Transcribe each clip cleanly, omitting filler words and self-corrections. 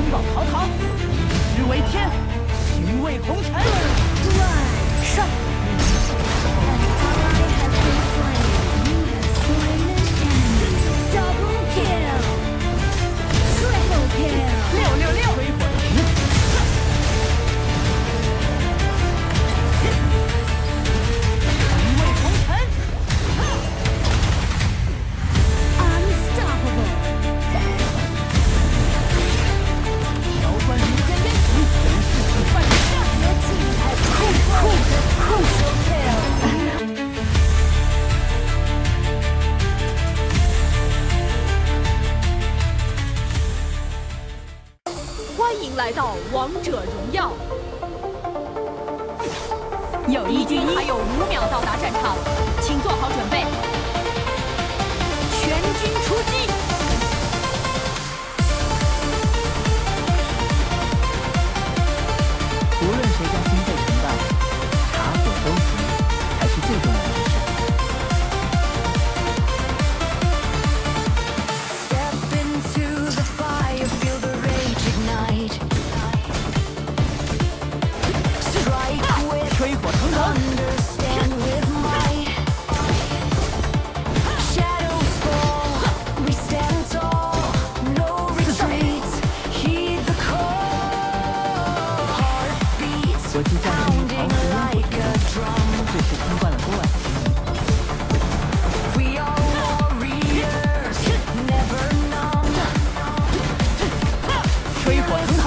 温饱堂堂，只为天，行为红尘。上。666，吹火停。行为红尘。遥观人间烟雨，人世苦半人下。欢迎来到王者荣耀。敌军还有5秒到达战场，请做好准备。全军出击！无论谁家心肺成败，茶火都行，才是最重要的事。吹火腾腾。国际战士一毫无烟不停，这是听惯了多晚。吹火腾腾。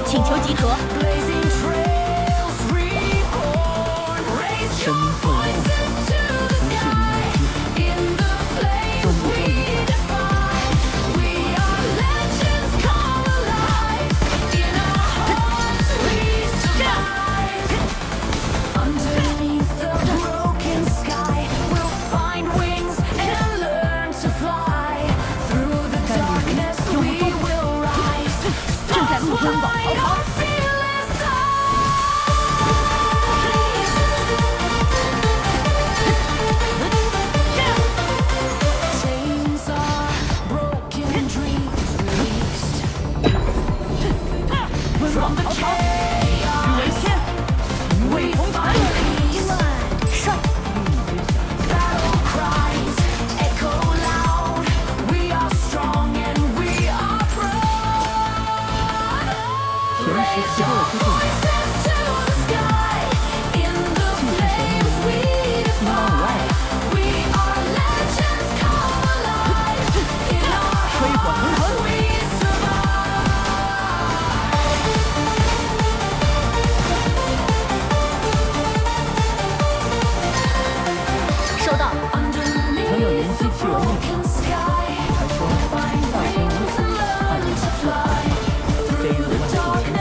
请求集合。生命作为共同，不是零和一。众目多一个。正在路温饱逃跑。温饱逃跑，只为天，行为红尘。上。前17个之中，既是神明，心安无碍。吹火腾腾。收到。曾有人机器人内部，传说道天无死，万年不复。飞入万寿千家。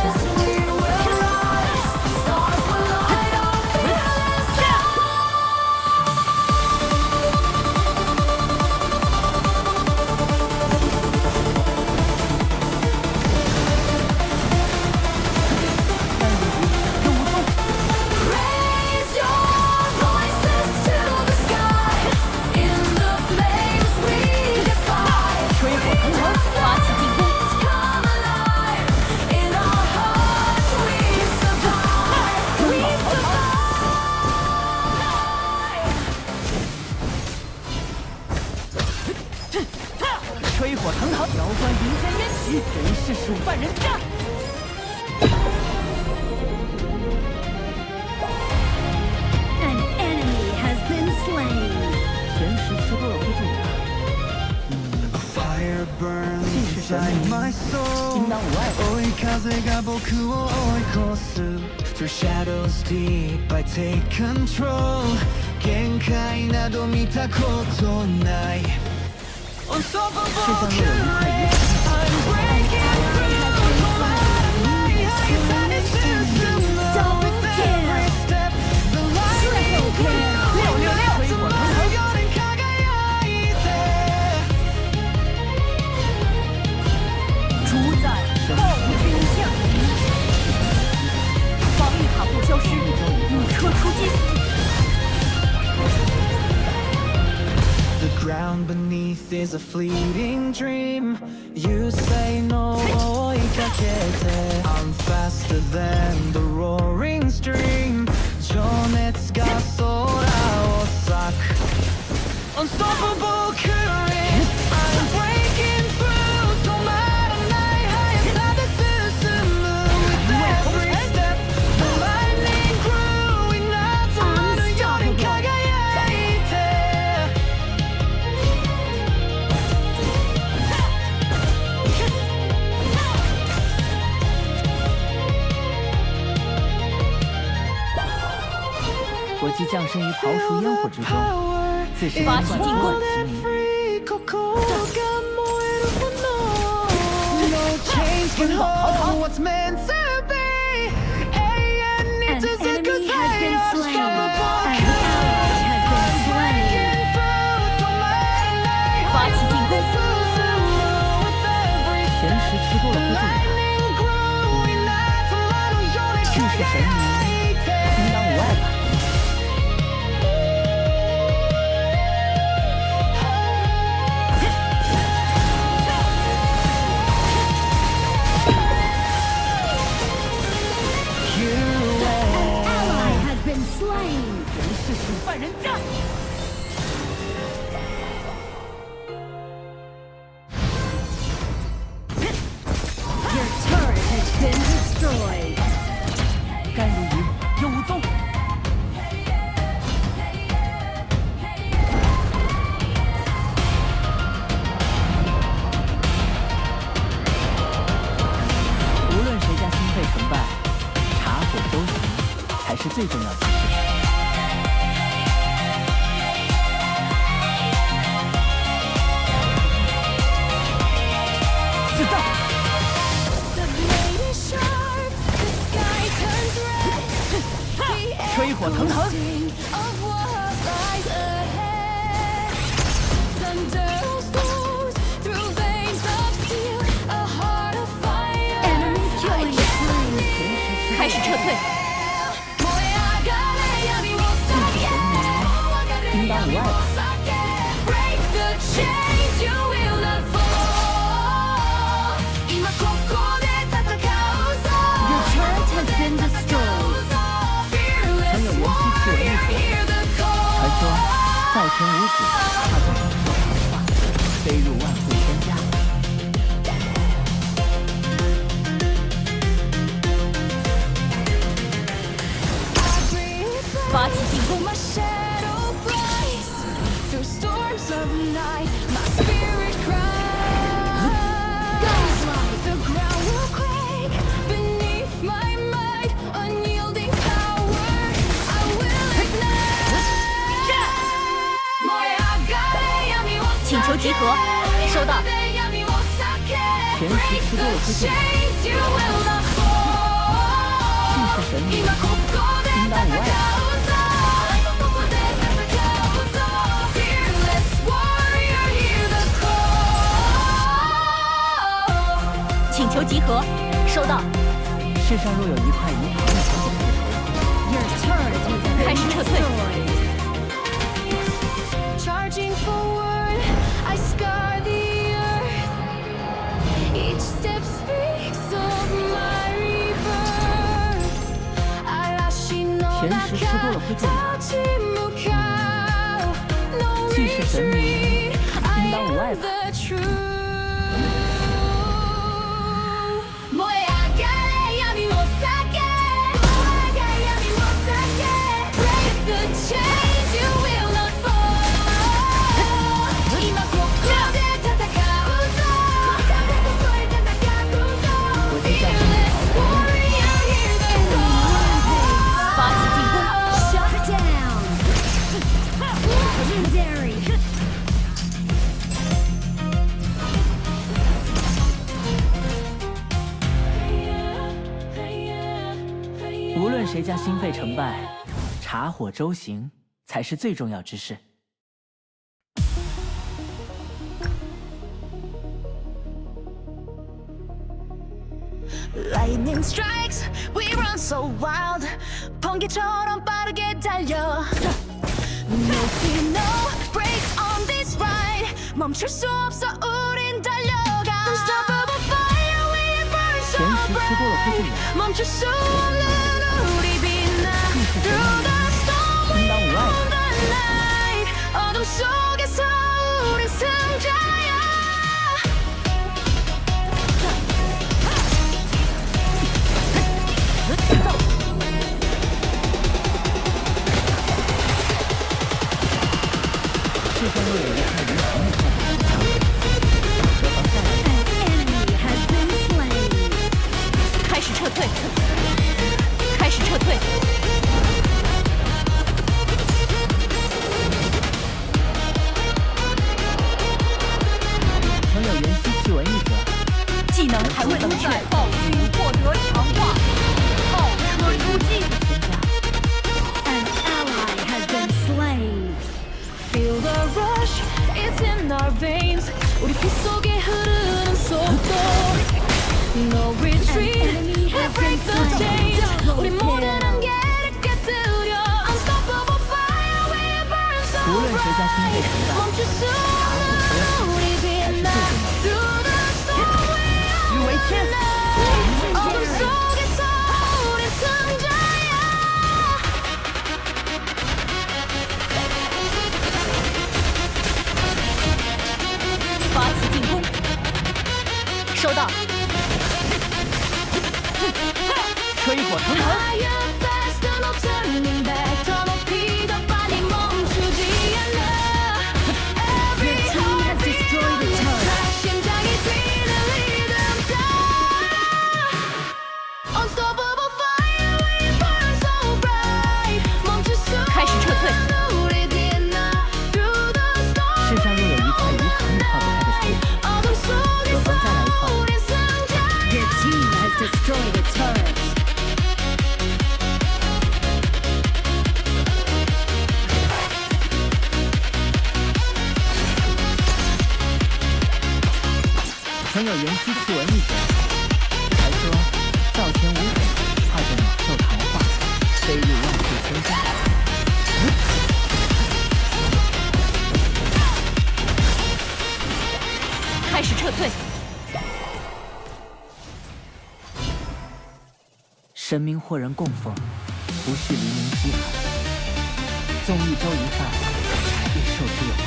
吹火腾腾，遥观云天烟起，人世数万人家。An enemy has been slain. 前10吃多了不重要。既是神明，心当无碍。Through shadows deep, I take control. 限界など見たことない。世上若有一块余主宰暴君降临，防御塔不消失，5车出击。 The ground beneath underneath is a fleeting dream. You say no, I'm faster than the roaring stream. 情熱が空を咲く Unstoppable current, I'm breaking through. 止まらない速さで進む With every step, the lightning growing 集まるように輝いて 我即降生于刨熟烟火之中，自身发起进攻Can hold what's meant to be. An enemy has been slain. An ally has been slain. 发起进攻，甜食吃多了会蛀牙，气势神明，应当无碍吧。 Slain. 人是鼠犯人家。 Your turret has been destroyed. 甘如鱼，有无踪。无论谁家心肺成败，茶火周行才是最重要的事。 吹火腾腾。 Enemy killing spree. 开始撤退，应当无碍吧。 Your turret has been destroyed. 曾有人机器人一头，传说在天无子，他从长寿传话，飞入万户千家。发起进攻， 请求集合，收到。甜食吃多了会蛀牙，气势神明，应当无碍吧。 请求集合，收到。世上若有一块银旁的小石头， Your turret has been 开始撤退。 destroyed. Charging forward, I scar the earth. Each step speaks of my rebirth. 甜食吃多了会蛀牙，气势神明，应当无碍吧。 发起进攻， Shut down. Legendary. 无论谁家心肺成败，茶火周行才是最重要之事。 Lightning strikes, we run so wild. 번개처럼 빠르게 달려. No fear, no brakes on this ride. 멈출 수 없어 우린 달려가 Unstoppable fire we burn so 前十吃多了会中奖， 멈출 수 없는 우리 빛나 Through the storm we 应当无碍 own 吧。 the night 어둠 속에서 우린 승자야世上若有一块银行的话，何妨再来一 An enemy has been slain. 开始撤退，开始撤退。曾有人吸气闻一者，技能还未冷却，暴君获得强化，炮车出击。添加。 An ally has been slain. Feel the rush, it's in our veins 우리 피 속에 흐르는 속도 No retreat, we break the chains 우리 모든 한계를 깨뜨려 Unstoppable fire, we burn so 无论谁家心被谁 bright 的， 멈출 수 없는 우리 빛나 Through the storm we 欲为天。 own 어둠 속에서 우린 승자야 发起进攻，收到。吹火腾腾， Higher, faster, no turning back 더 높이 더 빨리 멈추지 않아 Every Your team has destroyed a turret. 심장이 뛰는 리듬 따라 Unstoppable fire, we burn so bright 멈출 수 开始撤退， 없는 우리 빛나 Through the storm 世上若有一块无常跨不开的仇， 어둠 속에서 何妨再来一块？ 우린 승자야 Your team has destroyed a turret. 曾有人吸气闻一者，还说灶前无水，怕着鸟兽谈话，飞入万岁千家。开始撤退。神明或人供奉，不是黎明饥寒，纵一粥一饭，亦受之有愧。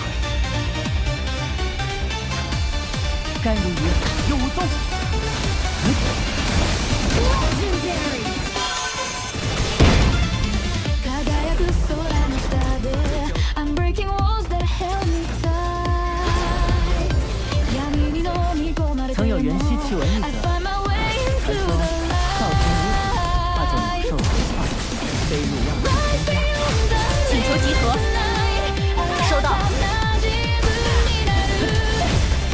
甘如鱼，又无踪。 Legendary. 가다야 소란의 stabbed I'm breaking walls that held me tight 야민이 넘이고 말을 曾有人吸气闻一 I 者， find my way 传 into 说 the 灶前无水，怕着鸟 light 兽谈话，飞入万岁千家。请求集合，收到。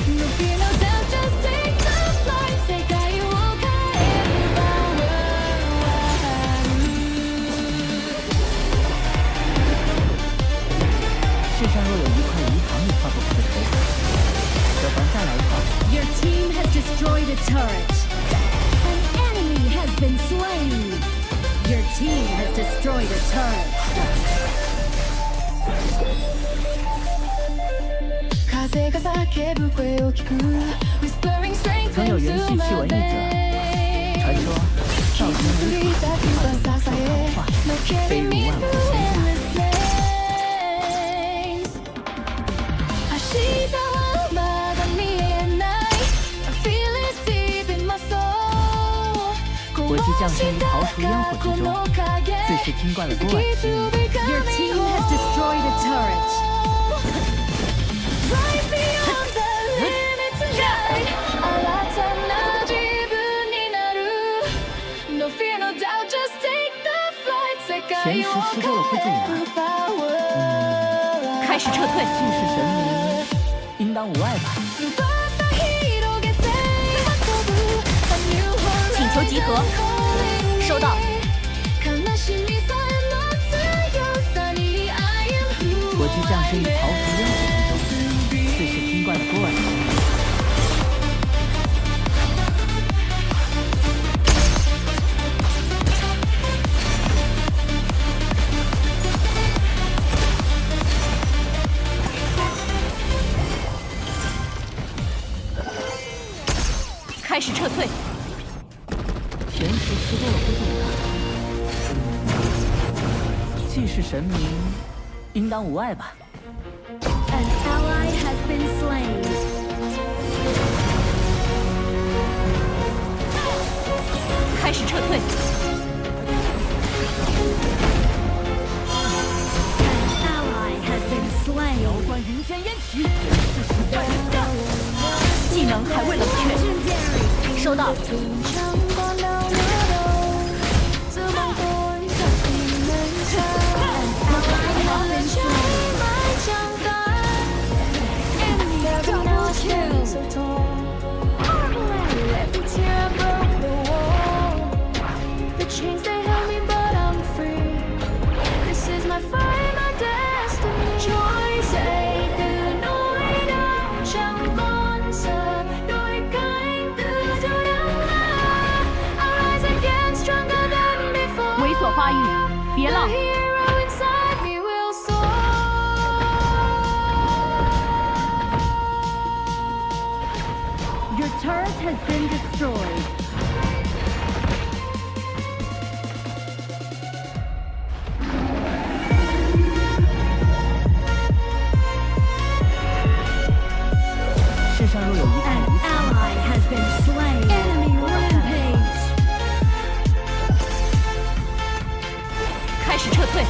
No fear, no doubt, just take the flight 세상이 오가는 power 世上若有一块无常跨不开的仇，何妨再来一块？ Your team has destroyed a turret. An enemy has been slain. Your team has destroyed a turret. 가세가 삭해 불qu에 오키고 Whispering strength 曾有人 into 吸气 my 闻一者，传 veins 说灶前无水， 기술이 怕 작은 着鸟兽谈 바사사에 话， No 飞 carry 入 me 万岁 through 千家。 endless plains 아시다와 마감리의 night I feel it deep in my soul 我即降生于桃树烟火之中，自是听惯了锅碗之音。 Your team has destroyed a turret. Rise beyond the limits tonight 알아타나 기분이 나루 No fear, no doubt, just take the flight 前十吃多了会中奖， power 开始撤退，既是神明，应当无碍吧？ 请求集合，收到。我即降生于桃树烟火之中，自是听惯了锅碗之音。开始撤退。神识吃多了不重要。既是神明，应当无碍吧。 An ally has been slain. 开始撤退。 An ally has been slain. 遥观云仙烟起，技能还未冷却。收到。 So torn. Every tear I broke the wall. The chains they held me, but I'm free. This is my fight, my destiny. Choice ấy từ nỗi đau chẳng còn sợ đôi cánh từ chỗ đắng ngã. I rise again, stronger than before. 猥琐发育，别 The 浪。 hero inside me will soar. Your turret has been destroyed. 世上若有一块 An 遗产， ally has been slain. Enemy rampage. 开始撤退。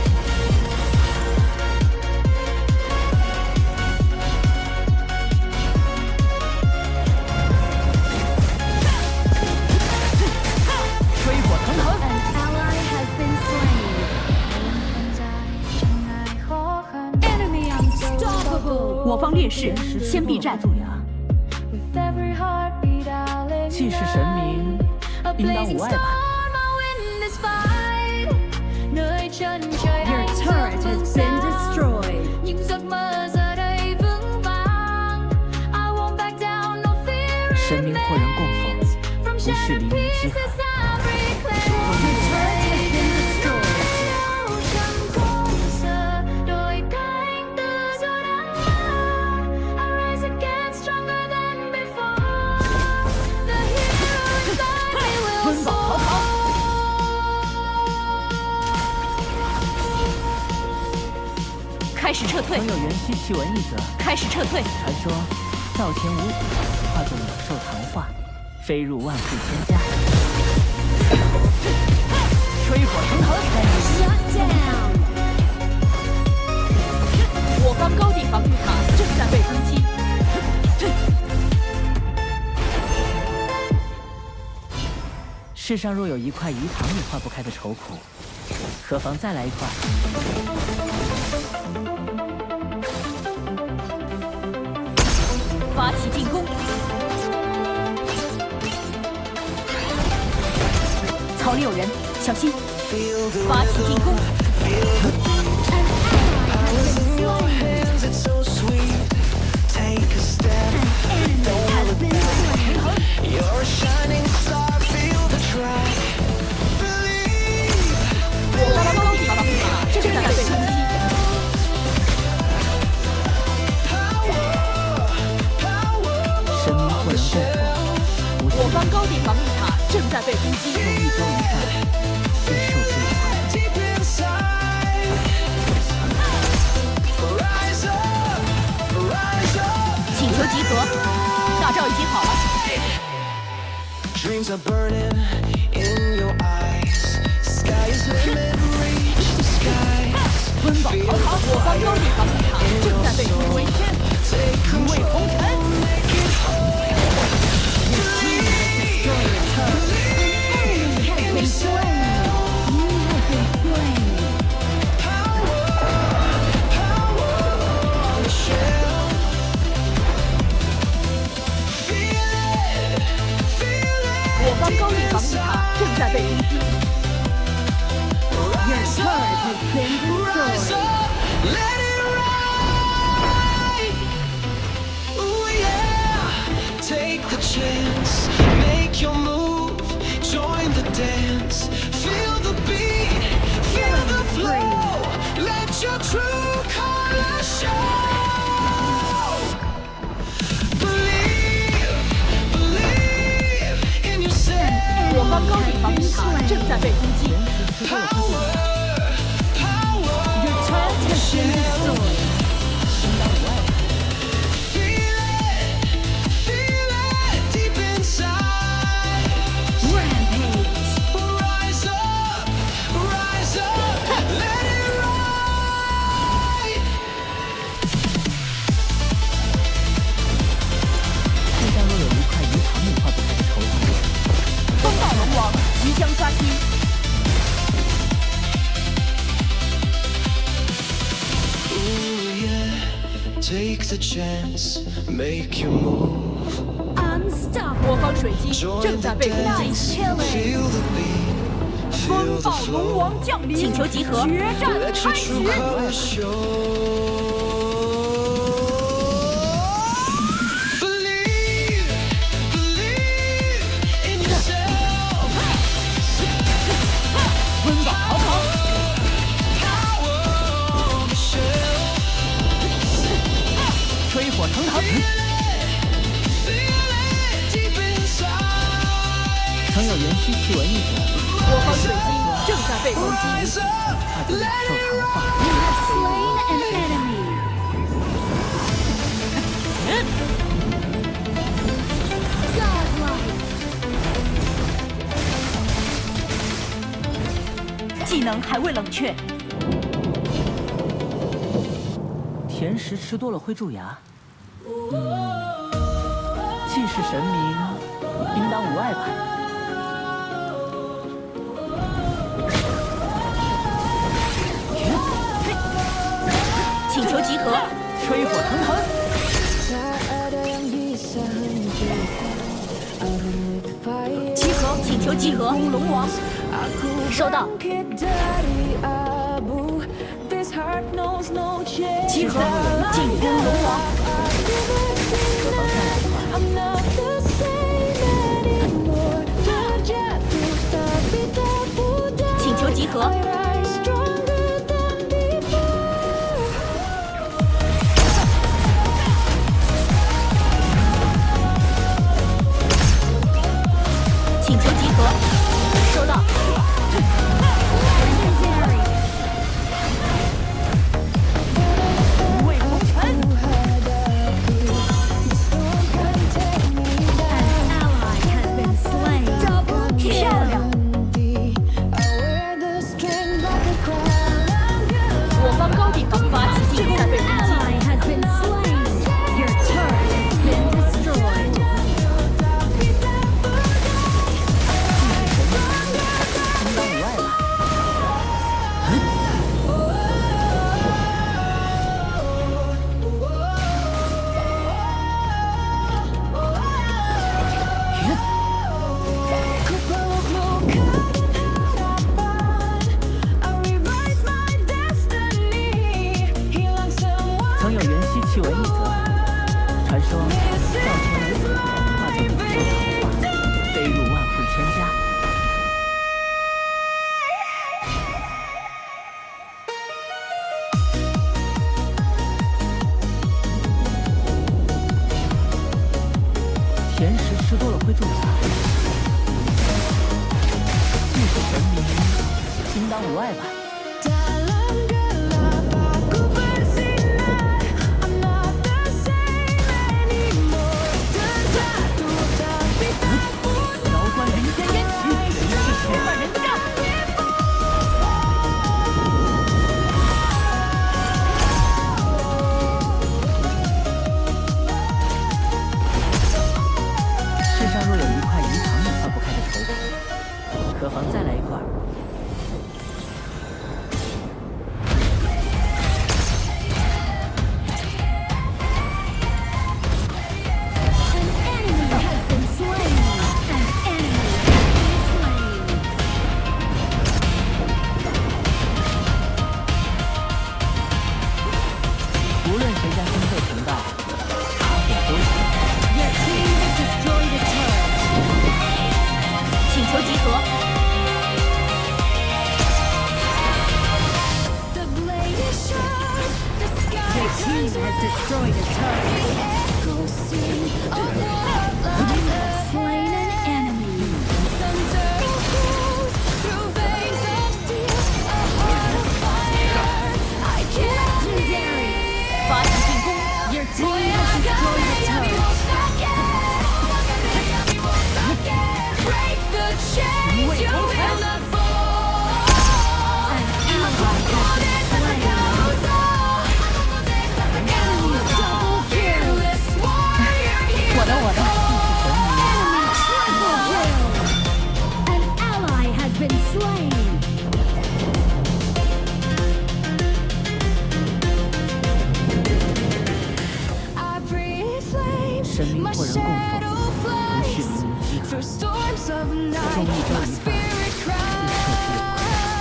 吹火腾腾。 An ally has been slain. Enemy unstoppable. 我方劣势，先避战。住呀！ With every heartbeat, I'll let 既 you 是神明， A 应当 blazing 无碍 star, 吧。 I'll win this fight. Nơi chân trời Your anh turret dẫm has vững been sao. destroyed. Những giấc mơ giờ đây vững vàng. I won't back down, no fear 神明或人共逢， remains. From 不是 shattered 黎明之 pieces 海。 I've reclaimed. Your turret has been destroyed. Đâu chẳng khổ sở, đôi cánh từ gió đắng ngã. I rise again, stronger than before. The hero inside me will 奔跑逃跑。 开始撤退曾。有缘溪奇闻一则，开始撤退。传说灶前无虎，化作鸟兽谈话，飞入万户千家。吹火腾腾。 Shut down. 我方高地防御塔正在被攻击。世上若有一块鱼塘也化不开的愁苦，何妨再来一块？发起进攻。草里有人，小心！发起进攻。 Hands, it's so sweet. Take a step. Has been slain. You're a shining star. Feel the track. Believe. 我方高地防御塔正在被攻击。 神明或人共逢，不是我方高地防御塔正在被攻击。用一粥一饭，非受之以苦。 Deep inside. Rise up. Rise up. 请求集合，大招已经好了。 Dreams are burning in your eyes. Sky is limit. Reach the skies. 奔跑逃逃！我方高地防御塔正在被攻击。 Take 诸位 control. 红尘， Make it whole. Enemy has been slain. You have been slain. Feel it. 我方高地防御塔正在被攻击。 Your turret has been Rise destroyed. up, let it ride. Ooh yeah, take the chance, make your move, join the dance, feel the beat, feel the flow, let your true color show. Believe, believe. 刷新。 Take the chance, make your move. 魔方水晶正在被攻击， Feel the beat, 风 feel the 暴龙 flow. 王降临，请求集合决战 Let your 开 true 始。 colors show. Believe, believe in yourself. 温饱逃跑， Power on the shelf. 吹火腾腾。 Feel it deep inside. 曾有延续气纹一者，魔方水晶正在被攻击， Rise up, 他就忍受谈话。 Slain an enemy. 技能还未冷却，甜食吃多了会蛀牙。既是神明，应当无碍吧？请求集合。吹火腾腾， 集合，请求集合。龙王，收到。集合，进攻龙王，请求集合。请求集合。收到。无畏红尘，漂亮，我方高地发起进攻，在被攻击。 应当无碍吧？曾有缘溪气纹一则，传说赵天武化作猛兽桃花，飞入万户千家。 甜食吃多了会蛀牙，既是神明，应当无碍吧？遥观人间烟雨，一世千万人干。世上若有一块鱼塘化不开的愁苦，何妨再来一块？无论谁家身后成道，茶火都行。 请求集合。中一周一番， spirit 一设置有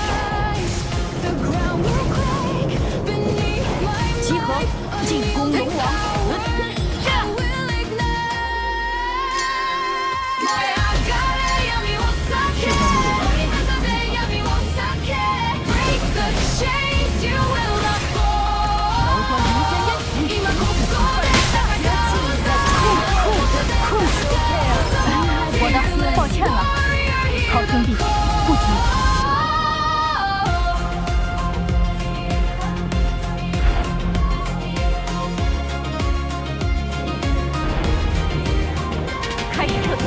cries. The ground will quake beneath my 集合 might. 进攻龙王。 I will ignite. break the chains, you will not fall. 今ここで戦うぞ。我的，抱歉了，好兄弟，不提。开始撤退，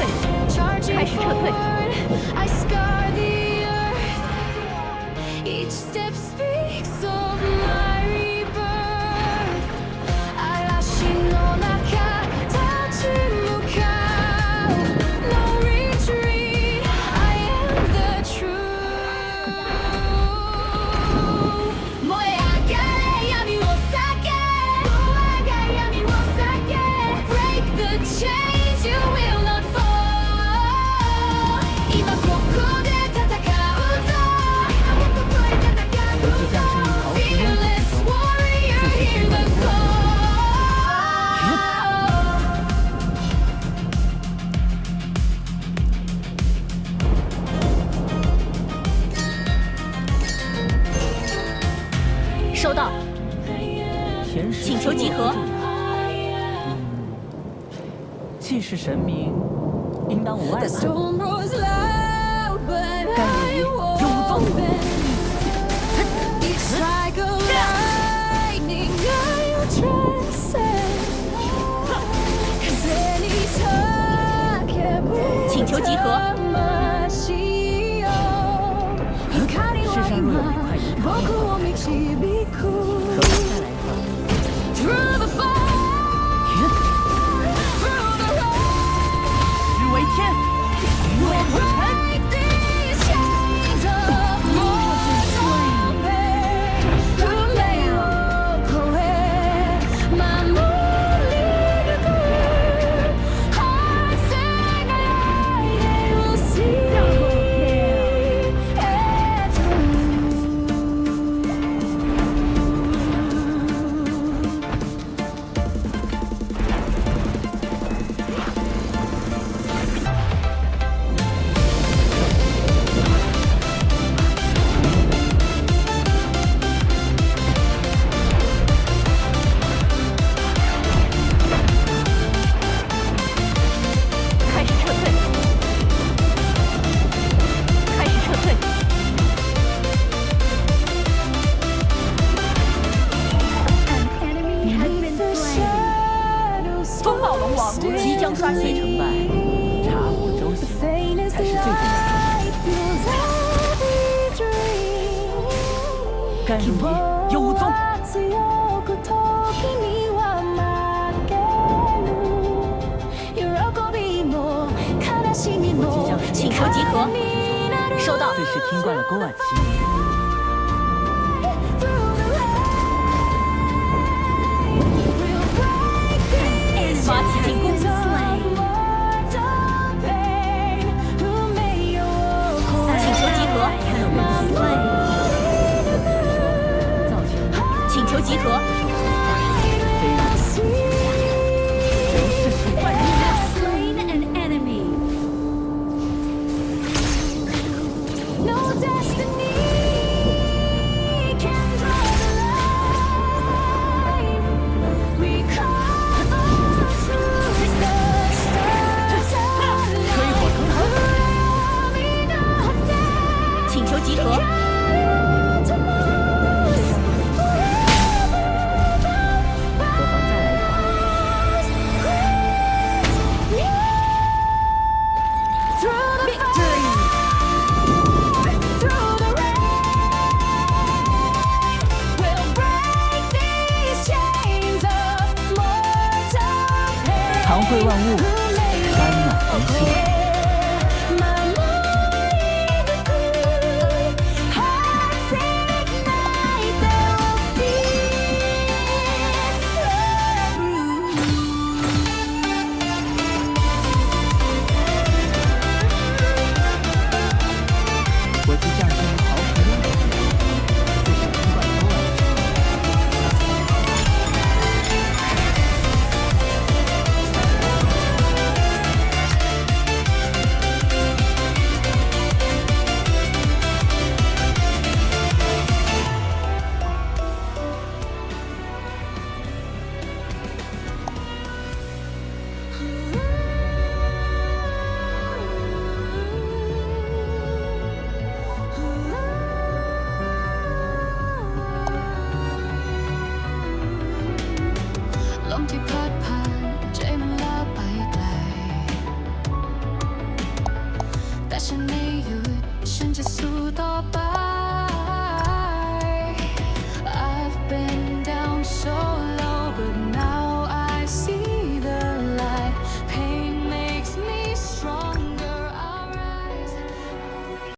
Charging 开始撤退。 forward, I scar the earth. Each step speaks of my rebirth. 嵐の中立ち向かう No retreat, I am the truth. 燃え上がれ闇を裂け燃え上がれ闇を裂け Break the chains, you will not fall. 今ここで戦うぞ。我即将是一条不归的 Fearless 手， warrior, hear the call. 收到，天使请求集合。既是神明，应当无碍 The 吧？ storm roars loud, but 甘 I 于 won't 永宗。 bend. Each strike of lightning, I will transcend. 風に叫ぶ請求集合。魂よ。光世上若有は一块泥今塘僕を導可く。否再来一份？ Through the fire, through the rain. 只为天，与我无尘。 Break these chains of mortal pain. 運命を超え守り抜く Hearts and I, they will see it through. 开始撤退，开始撤退。风暴龙王即将刷新。成败，查无周The 详， faintest 才是最重要的。 light fills every dream. 甘如饴，有无宗。 強く時には負けぬ。喜びも悲しみも请求集合。收到。自是听惯了郭婉琪，